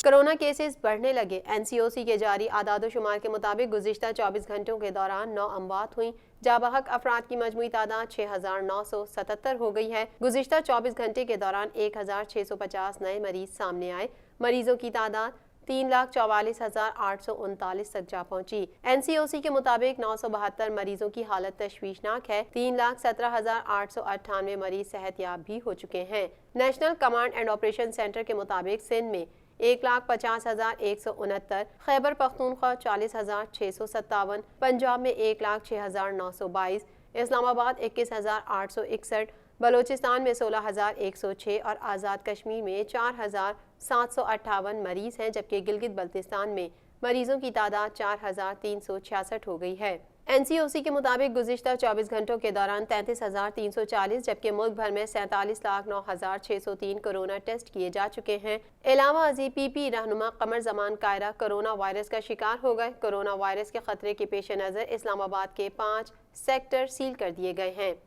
Corona cases बढ़ने लगे। NCOC के जारी आदादोशुमार के मुताबिक गुज़िश्ता 24 घंटों के दौरान 9 अमवात हुई। जाबहक अफराद की मजमूई तादाद 6,977 हो गई है। गुज़िश्ता 24 घंटे के दौरान 1,650 नए मरीज सामने आए। मरीजों की तादाद 3,44,839 तक जा पहुंची। एनसीओसी के मुताबिक 972 मरीजों की हालत तशवीशनाक है। 3,17,898 मरीज सेहतयाब भी हो चुके हैं। National command and operation centre के मुताबिक सिंध में 1,50,169, खैबर पख्तूनख्वा 40,657, पंजाब में 1,06,922, इस्लामाबाद 21,861, बलोचिस्तान में 16,106 और आज़ाद कश्मीर में 4,758 मरीज़ हैं, जबकि गिलगित बल्तिस्तान में मरीजों की तादाद 4,366 हो गई है। एनसीओसी के मुताबिक गुज़िश्ता 24 घंटों के दौरान 33,340, जबकि मुल्क भर में 47,09,603 कोरोना टेस्ट किए जा चुके हैं। अलावा पीपी रहनुमा कमर जमान कायरा कोरोना वायरस का शिकार हो गए। कोरोना वायरस के खतरे के पेश नज़र इस्लामाबाद के 5 सेक्टर सील कर दिए गए हैं।